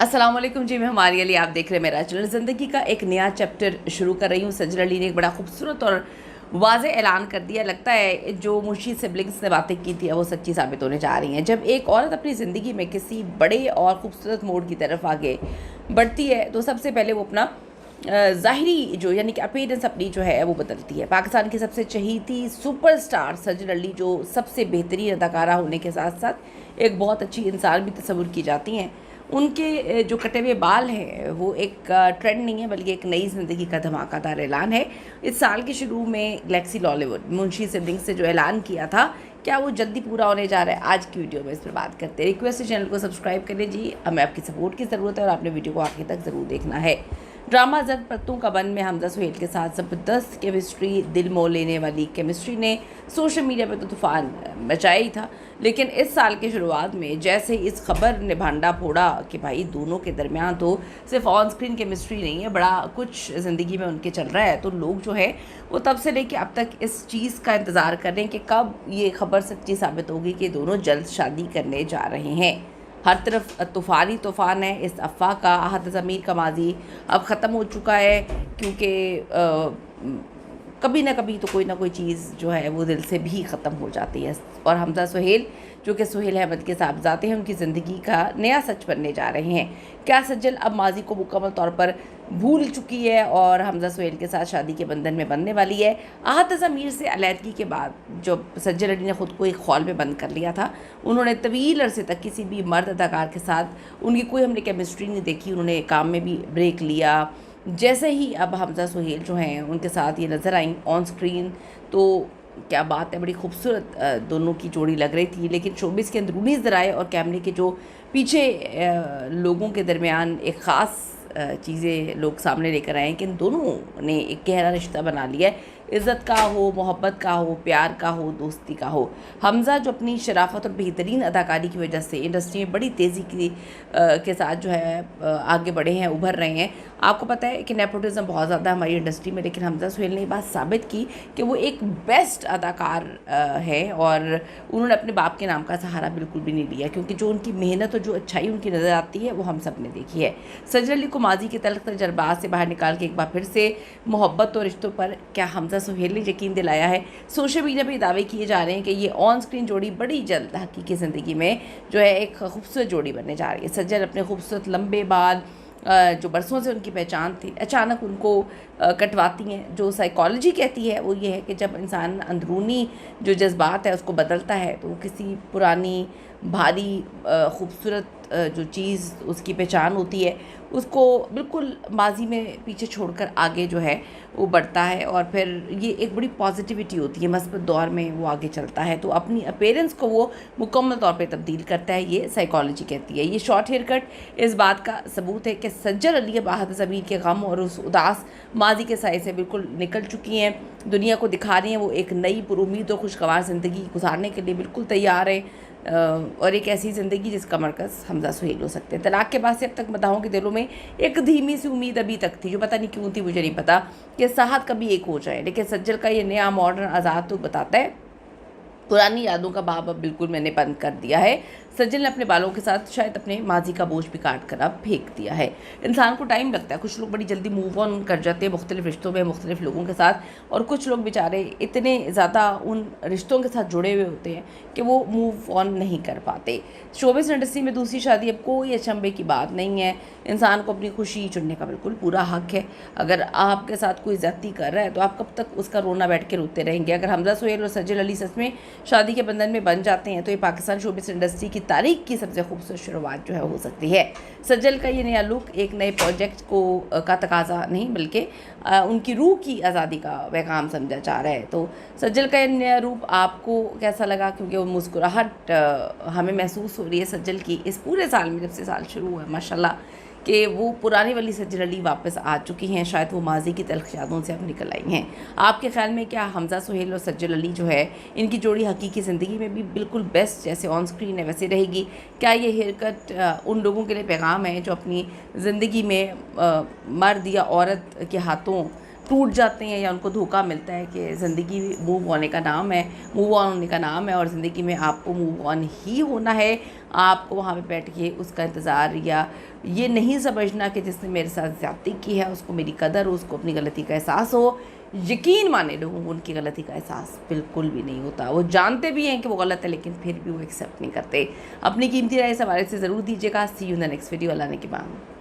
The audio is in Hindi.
अस्सलाम वालेकुम जी, मैं हमारे लिए आप देख रहे हैं मेरा चैनल। ज़िंदगी का एक नया चैप्टर शुरू कर रही हूँ। सजल अली ने एक बड़ा खूबसूरत और वाज़ेह ऐलान कर दिया। लगता है जो मुर्शी सिबलिंग्स ने बातें की थी वो सच्ची साबित होने जा रही हैं। जब एक औरत अपनी ज़िंदगी में किसी बड़े और ख़ूबसूरत मोड़ की तरफ आगे बढ़ती है तो सबसे पहले वो अपना ज़ाहिरी जो यानी कि अपीयरेंस अपनी जो है वो बदलती है। पाकिस्तान की सबसे चहीती सुपरस्टार सजल अली जो सबसे बेहतरीन अदाकारा होने के साथ साथ एक बहुत अच्छी इंसान भी तस्वुर की जाती हैं। उनके जो कटे हुए बाल हैं वो एक ट्रेंड नहीं है बल्कि एक नई ज़िंदगी का धमाकेदार ऐलान है। इस साल के शुरू में गैलेक्सी लॉलीवुड मुंशी सिबलिंग्स से जो ऐलान किया था, क्या वो जल्दी पूरा होने जा रहा है? आज की वीडियो में इस पर बात करते हैं। रिक्वेस्ट है चैनल को सब्सक्राइब कर लीजिए, हमें आपकी सपोर्ट की ज़रूरत है और आपने वीडियो को आखिर तक ज़रूर देखना है। ड्रामा जद पत्तों का बन में हमजा सुहेल के साथ ज़बरदस्त केमिस्ट्री, दिल मोह लेने वाली केमिस्ट्री ने सोशल मीडिया पर तो तूफ़ान मचाया ही था। लेकिन इस साल की शुरुआत में जैसे इस खबर ने भांडा फोड़ा कि भाई दोनों के दरमियान तो सिर्फ ऑन स्क्रीन केमिस्ट्री नहीं है, बड़ा कुछ ज़िंदगी में उनके चल रहा है, तो लोग जो है वो तब से लेके अब तक इस चीज़ का इंतज़ार कर रहे हैं कि कब ये खबर सच्ची साबित होगी कि दोनों जल्द शादी करने जा रहे हैं। हर तरफ तूफ़ान ही तूफ़ान है। इस अफ़वाह का आहद ज़मीर का माजी अब ख़त्म हो चुका है, क्योंकि कभी ना कभी तो कोई ना कोई चीज़ जो है वो दिल से भी ख़त्म हो जाती है। और हमजा सुहेल जो कि सुहेल अहमद के साहबजादे हैं, उनकी ज़िंदगी का नया सच बनने जा रहे हैं। क्या सज्जल अब माजी को मुकम्मल तौर पर भूल चुकी है और हमजा सुहेल के साथ शादी के बंधन में बनने वाली है? आहत ज़मीर से अलहदगी के बाद जब सज्जल अली ने ख़ुद को एक हॉल में बंद कर लिया था, उन्होंने तवील अरसे तक किसी भी मर्द अदाकार के साथ उनकी कोई हमने केमिस्ट्री नहीं देखी। उन्होंने काम में भी ब्रेक लिया। जैसे ही अब हमजा सुहेल जो हैं उनके साथ ये नज़र आई ऑन स्क्रीन, तो क्या बात है, बड़ी खूबसूरत दोनों की जोड़ी लग रही थी। लेकिन शोबिस के अंदरूनी ज़राए और कैमरे के जो पीछे लोगों के दरमियान एक ख़ास चीज़ें लोग सामने लेकर आए हैं कि इन दोनों ने एक गहरा रिश्ता बना लिया है। इज़्ज़त का हो, मोहब्बत का हो, प्यार का हो, दोस्ती का हो। हमज़ा जो अपनी शराफत और बेहतरीन अदाकारी की वजह से इंडस्ट्री में बड़ी तेज़ी के साथ जो है आगे बढ़े हैं, उभर रहे हैं। आपको पता है कि नेपोटिज़म बहुत ज़्यादा हमारी इंडस्ट्री में, लेकिन हमज़ा सुहेल ने ये बात साबित की कि वो एक बेस्ट अदाकार है और उन्होंने अपने बाप के नाम का सहारा बिल्कुल भी नहीं लिया, क्योंकि जो उनकी मेहनत और जो अच्छाई उनकी नज़र आती है वो हम सब ने देखी है। सजल अली को माजी के तल्ख़ तजर्बात से बाहर निकाल के एक बार फिर से मोहब्बत और रिश्तों पर क्या हमज़ा सुहेल ने यकीन दिलाया है। सोशल मीडिया पर दावे किए जा रहे हैं कि ये ऑन स्क्रीन जोड़ी बड़ी जल्द हकीकी ज़िंदगी में जो है एक खूबसूरत जोड़ी बनने जा रही है। सज्जल अपने खूबसूरत लंबे बाल जो बरसों से उनकी पहचान थी अचानक उनको कटवाती हैं। जो साइकोलॉजी कहती है वो ये है कि जब इंसान अंदरूनी जो जज्बात है उसको बदलता है तो किसी पुरानी भारी खूबसूरत जो चीज़ उसकी पहचान होती है उसको बिल्कुल माजी में पीछे छोड़कर आगे जो है वो बढ़ता है और फिर ये एक बड़ी पॉजिटिविटी होती है, मस्बत दौर में वो आगे चलता है, तो अपनी अपीयरेंस को वो मुकम्मल तौर पे तब्दील करता है, ये साइकोलॉजी कहती है। ये शॉर्ट हेयर कट इस बात का सबूत है कि सज्जल अली अब आहत ज़मीर के गम और उस उदास माजी के साए से बिल्कुल निकल चुकी हैं। दुनिया को दिखा रही हैं वो एक नई पुरुमीद और खुशगवार ज़िंदगी गुजारने के लिए बिल्कुल तैयार है, और एक ऐसी ज़िंदगी जिसका मरकज़ हमज़ा सुहेल हो सकते हैं। तलाक़ के बाद से अब तक मदाहों के दिलों में एक धीमी सी उम्मीद अभी तक थी, जो पता नहीं क्यों थी, मुझे नहीं पता, कि साहत कभी एक हो जाए। लेकिन सज्जल का ये नया मॉडर्न आज़ाद तो बताता है पुरानी यादों का बाब अब बिल्कुल मैंने बंद कर दिया है। सज्जल ने अपने बालों के साथ शायद अपने माजी का बोझ भी काट कर अब फेंक दिया है। इंसान को टाइम लगता है, कुछ लोग बड़ी जल्दी मूव ऑन कर जाते हैं मुख्तलिफ रिश्तों में मुख्तलिफ लोगों के साथ, और कुछ लोग बेचारे इतने ज़्यादा उन रिश्तों के साथ जुड़े हुए होते हैं कि वो मूव ऑन नहीं कर पाते। शोबिज़ इंडस्ट्री में दूसरी शादी अब कोई अचंभे की बात नहीं है। इंसान को अपनी खुशी चुनने का बिल्कुल पूरा हक है। अगर आपके साथ कोई ज़्यादती कर रहा है तो आप कब तक उसका रोना बैठ के रोते रहेंगे? अगर हमज़ा सुहेल और सज्जल अली सच में शादी के बंधन में बन जाते हैं तो ये पाकिस्तान शोबिज़ इंडस्ट्री की तारीख की सबसे खूबसूरत शुरुआत जो है हो सकती है। सज्जल का ये नया लुक एक नए प्रोजेक्ट का तकाजा नहीं बल्कि उनकी रूह की आज़ादी का पैगाम समझा जा रहा है। तो सज्जल का ये नया रूप आपको कैसा लगा? क्योंकि वो मुस्कुराहट हमें महसूस हो रही है सज्जल की इस पूरे साल में, जब से साल शुरू हुआ है माशाल्लाह, कि वो पुरानी वाली सज्जल अली वापस आ चुकी हैं। शायद वो माजी की तल्ख़ यादों से अब निकल आई हैं। आपके ख्याल में क्या हमज़ा सुहेल और सज्जल अली जो है इनकी जोड़ी हकीकी ज़िंदगी में भी बिल्कुल बेस्ट जैसे ऑन स्क्रीन है वैसे रहेगी? क्या ये हेयर कट उन लोगों के लिए पैगाम है जो अपनी ज़िंदगी में मर्द या औरत के हाथों टूट जाते हैं या उनको धोखा मिलता है कि ज़िंदगी मूव होने का नाम है, मूव ऑन होने का नाम है और ज़िंदगी में आपको मूव ऑन ही होना है? आपको वहाँ पे बैठ के उसका इंतज़ार या ये नहीं समझना कि जिसने मेरे साथ ज़्यादती की है उसको मेरी कदर हो, उसको अपनी गलती का एहसास हो। यकीन माने लोगों को उनकी गलती का एहसास बिल्कुल भी नहीं होता। वो जानते भी हैं कि वो गलत है लेकिन फिर भी वो एक्सेप्ट नहीं करते। अपनी कीमती राय इस हवाले से ज़रूर दीजिएगा। See you in the next video. अल्लाह ने की मान।